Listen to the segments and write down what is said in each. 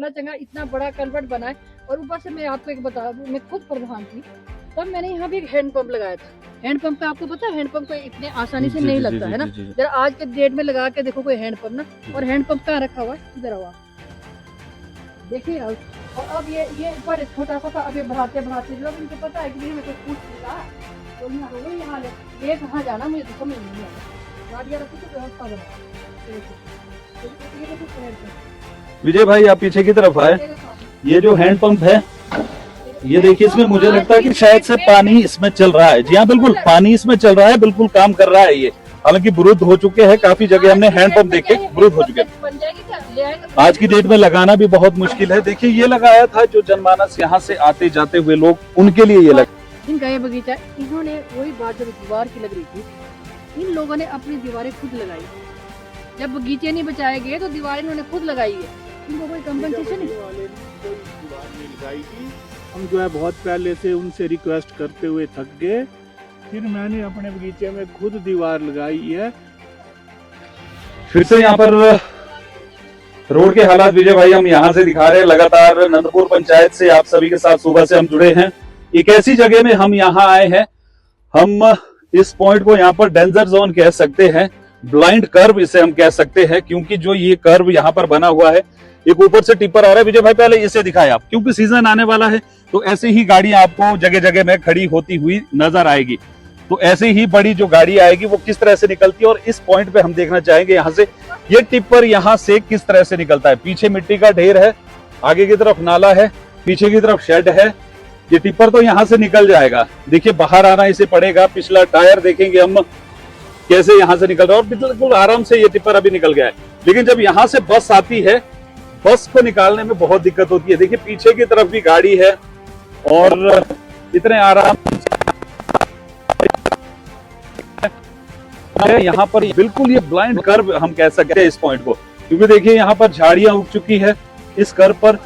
बड़ा चंगा इतना बड़ा कल्वर्ट बना है। और ऊपर से मैं आपको एक बता दूं, मैं खुद प्रधान थी तब मैंने यहाँ भी एक हैंडपंप लगाया था। हैंडपंप का आपको पता है, हैंडपंप को इतने आसानी से नहीं लगता है ना। जरा आज के डेट में लगा के देखो कोई हैंडपंप ना, और हैंडपंप कहाँ रखा हुआ है, इधर हुआ देखिए। और अब ये ऊपर छोटा सा था, अब ये बढ़ाते बढ़ाते जब इनको पता है कि मैं कुछ पूछ लिया तो यहाँ ये कहाँ जाना मुझे तो समझ नहीं आया। गाड़ियाँ रखी तो व्यवस्था बना। विजय भाई आप पीछे की तरफ आए, ये जो हैंडपंप है ये देखिए, इसमें मुझे लगता है कि शायद से पानी इसमें चल रहा है। जी हाँ बिल्कुल, पानी इसमें चल रहा है, बिल्कुल काम कर रहा है ये। हालांकि विरुद्ध हो चुके हैं, काफी जगह हमने हैंडपंप देखे विरुद्ध हो चुके हैं। आज की डेट में लगाना भी बहुत मुश्किल है। देखिए ये लगाया था जो जनमानस यहाँ से आते जाते हुए लोग, उनके लिए ये लगा। इनका ये बगीचा, इन्होंने वही बात जब दीवार की लग रही थी, इन लोगों ने अपनी दीवारें खुद लगाई। जब बगीचे नहीं बचाए गए तो दीवारें इन्होंने खुद लगाई है। इनको कोई कंपनसेशन नहीं। हम जो है बहुत पहले से उनसे रिक्वेस्ट करते हुए थक गए, फिर मैंने अपने बगीचे में खुद दीवार लगाई है। फिर से यहाँ पर रोड के हालात विजय भाई हम यहाँ से दिखा रहे हैं। लगातार नंदपुर पंचायत से आप सभी के साथ सुबह से हम जुड़े हैं। एक ऐसी जगह में हम यहाँ आए हैं, हम इस पॉइंट को यहाँ पर डेंजर जोन कह सकते हैं, ब्लाइंड कर्व इसे हम कह सकते हैं, क्योंकि जो ये कर्व यहाँ पर बना हुआ है, एक ऊपर से टिप्पर आ रहा है। विजय भाई पहले इसे दिखाए आप, क्योंकि सीजन आने वाला है तो ऐसे ही गाड़ियां आपको जगह जगह में खड़ी होती हुई नजर आएगी। तो ऐसे ही बड़ी जो गाड़ी आएगी वो किस तरह से निकलती है, और इस पॉइंट पे हम देखना चाहेंगे यहाँ से ये टिप्पर यहाँ से किस तरह से निकलता है। पीछे मिट्टी का ढेर है, आगे की तरफ नाला है, पीछे की तरफ शेड है। ये टिप्पर तो यहाँ से निकल जाएगा। देखिए बाहर आना इसे पड़ेगा। पिछला टायर देखेंगे हम कैसे यहाँ से निकल रहा है, और बिल्कुल आराम से ये टिप्पर अभी निकल गया है। लेकिन जब यहाँ से बस आती है, बस को निकालने में बहुत दिक्कत होती है। देखिए पीछे की तरफ भी गाड़ी है, और इतने आराम से यहाँ पर बिल्कुल ये ब्लाइंड कर्व हम कह सकते हैं इस पॉइंट को, क्योंकि देखिए यहाँ पर झाड़ियां उग चुकी है। इस कर्व पर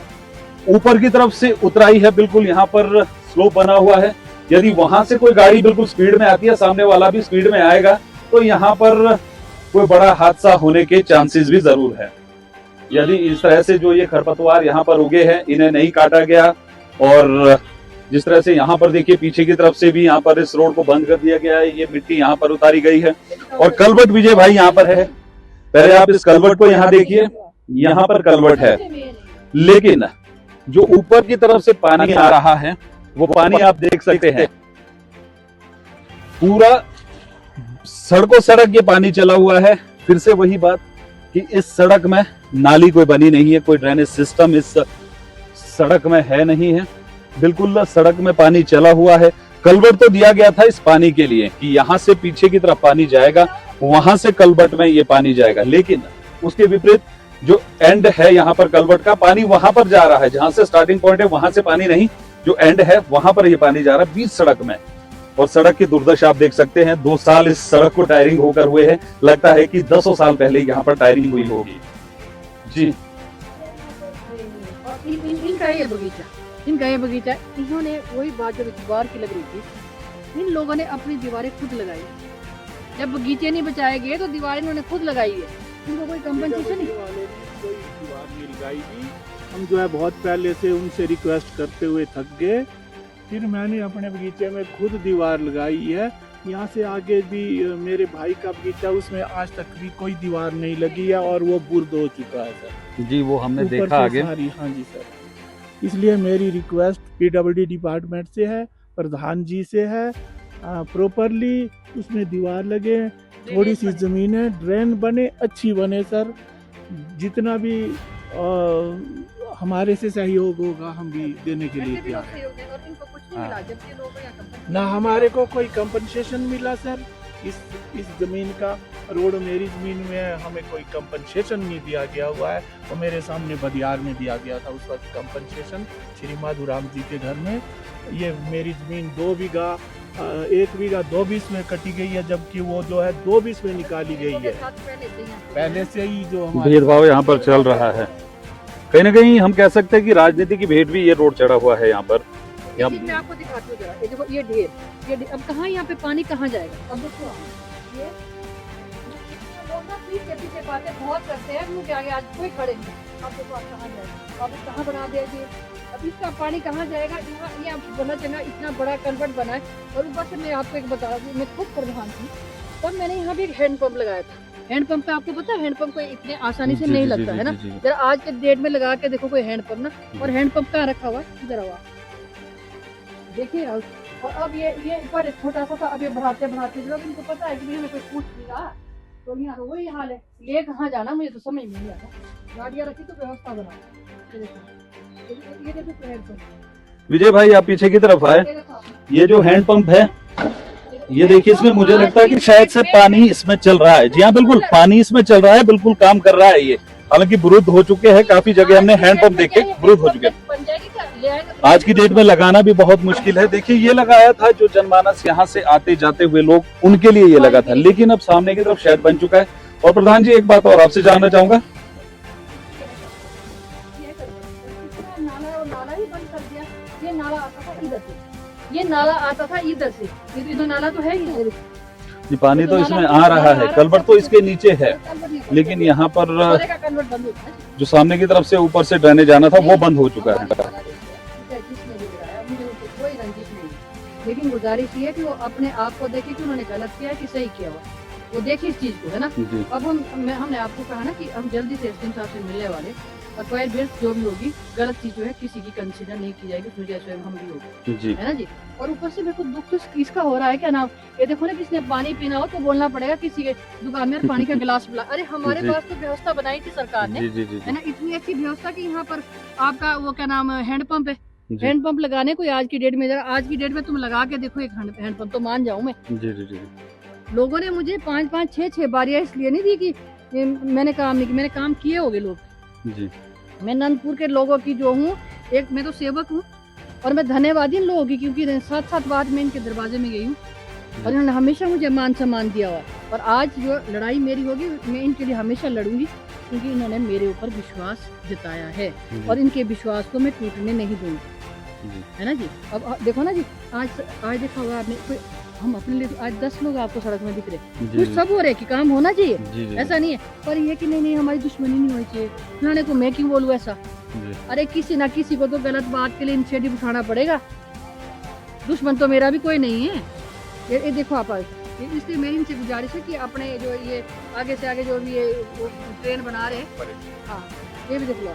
ऊपर की तरफ से उतराई है, बिल्कुल यहाँ पर स्लोप बना हुआ है। यदि वहां से कोई गाड़ी बिल्कुल स्पीड में आती है, सामने वाला भी स्पीड में आएगा, तो यहाँ पर कोई बड़ा हादसा होने के चांसेस भी जरूर है। यदि इस तरह से जो ये खरपतवार यहाँ पर उगे हैं इन्हें नहीं काटा गया, और जिस तरह से यहाँ पर देखिए पीछे की तरफ से भी यहाँ पर इस रोड को बंद कर दिया गया है, ये मिट्टी यहाँ पर उतारी गई है। और कलवट विजय भाई यहाँ पर है, पहले आप इस कलवट को यहाँ देखिए, यहाँ पर कलवट है, लेकिन जो ऊपर की तरफ से पानी आ रहा है वो पानी आप देख सकते हैं पूरा सड़कों सड़क ये पानी चला हुआ है। फिर से वही बात कि इस सड़क में नाली कोई बनी नहीं है, कोई ड्रेनेज सिस्टम इस सड़क में है नहीं है, बिल्कुल सड़क में पानी चला हुआ है। कलवट तो दिया गया था इस पानी के लिए कि यहाँ से पीछे की तरफ पानी जाएगा, वहां से कलवट में ये पानी जाएगा, लेकिन उसके विपरीत जो एंड है यहाँ पर कलवट का, पानी वहां पर जा रहा है, जहां से स्टार्टिंग पॉइंट है वहां से पानी नहीं, जो एंड है वहां पर ये पानी जा रहा है बीच सड़क में। और सड़क की दुर्दशा आप देख सकते हैं, 2 साल इस सड़क को टायरिंग होकर हुए हैं, लगता है कि 10 साल पहले यहाँ पर टायरिंग हुई होगी। जी इनका ये बगीचा, इन्होंने वही बात जब दीवार की लग रही थी, इन लोगों ने अपनी दीवारें खुद लगाई। जब बगीचे नहीं बचाए गए तो दीवारें इन्होंने खुद लगाई है। इनको कोई कंपनसेशन नहीं। कोई दीवार नहीं लगाई थी। हम जो है बहुत पहले से उनसे रिक्वेस्ट करते हुए थक गए, फिर मैंने अपने बगीचे में खुद दीवार लगाई है। यहाँ से आगे भी मेरे भाई का बगीचा, उसमें आज तक भी कोई दीवार नहीं लगी है, और वो बुर्द हो चुका है सर। जी वो हमने देखा आगे। हाँ जी सर, इसलिए मेरी रिक्वेस्ट पीडब्ल्यूडी डिपार्टमेंट से है, प्रधान जी से है, प्रॉपरली उसमें दीवार लगे, थोड़ी सी जमीन है, ड्रेन बने, अच्छी बने सर। जितना भी हमारे से सहयोग होगा हम भी देने के लिए तैयार हैं। ना हमारे को कोई कंपनसेशन मिला सर, इस जमीन का, रोड मेरी जमीन में है, हमें कोई कंपनसेशन नहीं दिया गया हुआ है। वो मेरे सामने बदियार में दिया गया था उस वक्त कंपनसेशन, श्री माधुराम जी के घर में। ये मेरी जमीन 2 बीघा 1 बीघा 220 में कटी गई है, जबकि वो जो है 220 में निकाली गई है। पहले से ही जो भेदभाव यहाँ पर चल रहा है, कहीं ना कहीं हम कह सकते हैं कि राजनीति की भेंट भी ये रोड चढ़ा हुआ है यहाँ पर। मैं आपको दिखाती हूँ जरा, ये देखो ये ढेर, अब कहाँ यहाँ पे पानी कहाँ जाएगा। अब देखो ये ना पीछे पीछे बातें बहुत करते हैं, मुझे आगे आज कोई खड़े नहीं। अब देखो आप कहाँ जाएगा, अब कहाँ बना दिया, अब इसका पानी कहाँ जाएगा। यहाँ बना चंगा इतना बड़ा कन्वर्ट बना है, और ऊपर से मैं आपको एक बता रहा हूँ, मैं खुद प्रधान थी तब मैंने यहाँ भी एक हैंडपंप लगाया था। हैंडपंप पे आपको पता है हैंडपंप को इतने आसानी से नहीं लगता है ना। जरा आज के डेट में लगा के देखो कोई हैंडपंप ना, और हैंडपंप कहाँ रखा हुआ है, इधर हुआ देखिए। और अब ये ऊपर छोटा सा था, अब ये बढ़ाते बढ़ाते जब इनको पता है कि हमें कोई पूछ नहीं रहा, तो यहाँ तो वही हाल है। ले कहाँ जाना मुझे तो समझ में नहीं आता। गाड़ियाँ रखी तो व्यवस्था बनाओ। ये देखो हैंडपंप। विजय भाई आप पीछे की तरफ आए, ये जो हैंडपंप है ये देखिए, इसमें मुझे लगता है कि शायद से पानी इसमें चल रहा है। जी हाँ बिल्कुल, पानी इसमें चल रहा है, बिल्कुल काम कर रहा है ये। हालांकि विरुद्ध हो चुके हैं, काफी जगह हमने हैंडपंप देखे विरुद्ध हो चुके हैं। आज की डेट में लगाना भी बहुत मुश्किल है। देखिए ये लगाया था जो जनमानस यहाँ से आते जाते हुए लोग, उनके लिए ये लगा था, लेकिन अब सामने की तरफ शेड बन चुका है। और प्रधान जी एक बात और आपसे जानना चाहूंगा, ये नाला आता था इधर से, इधर नाला तो है ही, ये पानी तो इसमें आ रहा है, कलवर्ट तो इसके नीचे है, लेकिन यहाँ पर जो सामने की तरफ से ऊपर से ड्रेनेज जाना था वो बंद हो चुका है। लेकिन गुजारिश ये है कि वो अपने आप को देखे कि उन्होंने गलत किया है कि सही किया हुआ, वो देखे इस चीज को, है ना। अब हमने आपको कहा ना कि हम जल्दी से एसडीएम साहब से मिलने वाले, और क्वाइट बेल्ट जो भी होगी गलत चीज जो है किसी की कंसीडर नहीं की जाएगी, उसमें जैसे हम भी होगी, है ना जी। और ऊपर से मेरे को दुख तो इसका हो रहा है, क्या नाम, ये देखो ना, किसने पानी पीना हो तो बोलना पड़ेगा किसी के दुकान में पानी का गिलास पिला। अरे हमारे पास तो व्यवस्था बनाई थी सरकार ने, है ना, इतनी अच्छी व्यवस्था की यहाँ पर आपका वो क्या नाम हैंडपंप है, हैंडपंप लगाने को आज की डेट में, जरा आज की डेट में तुम लगा के देखो एक हैंडपंप, तो मान जाऊँ मैं। लोगों ने मुझे 5-5, 6-6 बारियां इसलिए नहीं दी कि मैंने काम नहीं किया, मैंने काम किए होंगे लोग जी। मैं नंदपुर के लोगों की जो हूँ, एक मैं तो सेवक हूँ, और मैं धन्यवादी इन लोगों की, क्योंकि 7-7 बार मैं इनके दरवाजे में गई हूँ और इन्होंने हमेशा मुझे मान सम्मान दिया हुआ। और आज जो लड़ाई मेरी होगी मैं इनके लिए हमेशा लड़ूंगी, क्योंकि इन्होंने मेरे ऊपर विश्वास जताया है और इनके विश्वास को मैं टूटने नहीं दूंगी, है ना जी। अब देखो ना जी, आज देखा होगा आपने, कोई हम अपने लिए आज 10 लोग आपको सड़क में दिख रहे, कुछ सब हो रहे कि काम होना चाहिए, ऐसा नहीं है। पर ये कि नहीं हमारी दुश्मनी नहीं होनी चाहिए, फलाने को मैं क्यों बोलूँ ऐसा। अरे किसी ना किसी को तो गलत बात के लिए इनिशिएटिव उठाना पड़ेगा, दुश्मन तो मेरा भी कोई नहीं है। ये देखो आप, इसलिए मेरी इनसे गुजारिश है कि अपने जो ये आगे से आगे जो भी ये ट्रेन बना रहे हैं, हाँ ये भी देख लो,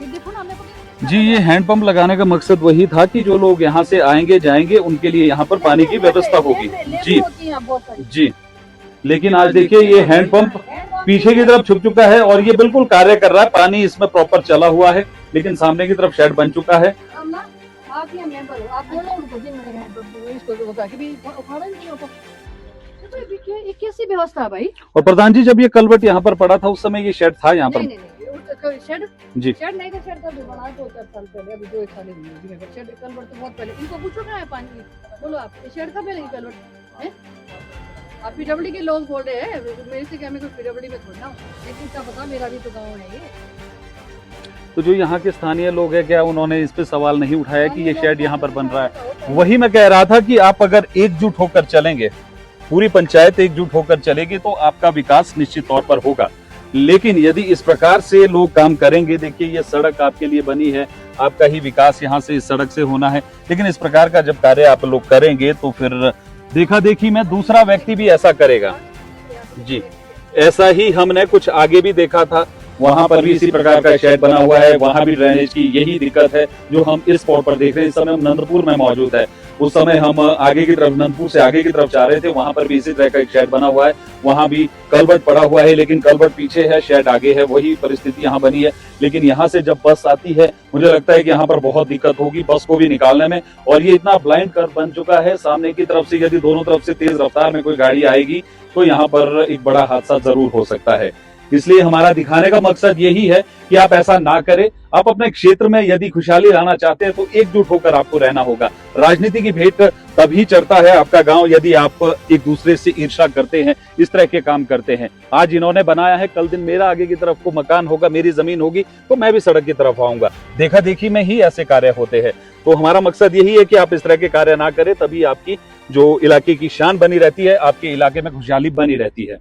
ये देखो ना हमने जी। ये हैंडपंप लगाने का मकसद वही था कि जो लोग यहाँ से आएंगे जाएंगे उनके लिए यहाँ पर पानी की व्यवस्था होगी जी जी। लेकिन आज देखिए ये हैंडपंप पीछे की तरफ छुप चुका है और ये बिल्कुल कार्य कर रहा है, पानी इसमें प्रॉपर चला हुआ है, लेकिन सामने की तरफ शेड बन चुका है। कैसी व्यवस्था भाई। और प्रधान जी जब ये कलवट यहाँ पर पड़ा था उस समय ये शेड था यहाँ पर शेड जी, शेड नहीं था, शेड था जो बना 2-4 साल पहले, अभी 2-1 साल ही हुए। शेड कलवट तो बहुत पहले, इनको पूछो कहाँ है पानी, बोलो आप, शेड था पहले कलवट है। आप पीडब्ल्यूडी के लोग बोल रहे हैं, मेरे से क्या, मैं कुछ पीडब्ल्यूडी में थोड़ा हूँ, लेकिन क्या पता मेरा भी तो गाँव है ये। तो जो यहाँ के स्थानीय लोग हैं क्या उन्होंने इस पे सवाल नहीं उठाया कि ये शेड यहाँ पर बन रहा है। वही मैं कह रहा था कि आप अगर एकजुट होकर चलेंगे, पूरी पंचायत एकजुट होकर चलेगी तो आपका विकास निश्चित तौर पर होगा। लेकिन यदि इस प्रकार से लोग काम करेंगे, देखिए ये सड़क आपके लिए बनी है, आपका ही विकास यहाँ से इस सड़क से होना है, लेकिन इस प्रकार का जब कार्य आप लोग करेंगे तो फिर देखा देखी में दूसरा व्यक्ति भी ऐसा करेगा जी। ऐसा ही हमने कुछ आगे भी देखा था, वहां पर भी इसी प्रकार का शेड बना हुआ है, वहां भी ड्रेनेज की यही दिक्कत है जो हम इस स्पॉट पर देख रहे हैं। इस समय हम नंदपुर में मौजूद है, उस समय हम आगे की तरफ नंदपुर से आगे की तरफ जा रहे थे, वहां पर भी इसी तरह का एक शेड बना हुआ है, वहां भी कलवट पड़ा हुआ है, लेकिन कलवट पीछे है, शेड आगे है, वही परिस्थिति यहाँ बनी है। लेकिन यहाँ से जब बस आती है मुझे लगता है कि यहाँ पर बहुत दिक्कत होगी बस को भी निकालने में। और ये इतना ब्लाइंड कर्व बन चुका है, सामने की तरफ से यदि दोनों तरफ से तेज रफ्तार में कोई गाड़ी आएगी तो यहाँ पर एक बड़ा हादसा जरूर हो सकता है। इसलिए हमारा दिखाने का मकसद यही है कि आप ऐसा ना करें। आप अपने क्षेत्र में यदि खुशहाली लाना चाहते हैं तो एकजुट होकर आपको रहना होगा। राजनीति की भेंट तभी चढ़ता है आपका गांव यदि आप एक दूसरे से ईर्ष्या करते हैं, इस तरह के काम करते हैं। आज इन्होंने बनाया है, कल दिन मेरा आगे की तरफ को मकान होगा, मेरी जमीन होगी तो मैं भी सड़क की तरफ आऊंगा। देखा देखी में ही ऐसे कार्य होते हैं। तो हमारा मकसद यही है कि आप इस तरह के कार्य ना करें, तभी आपकी जो इलाके की शान बनी रहती है, आपके इलाके में खुशहाली बनी रहती है।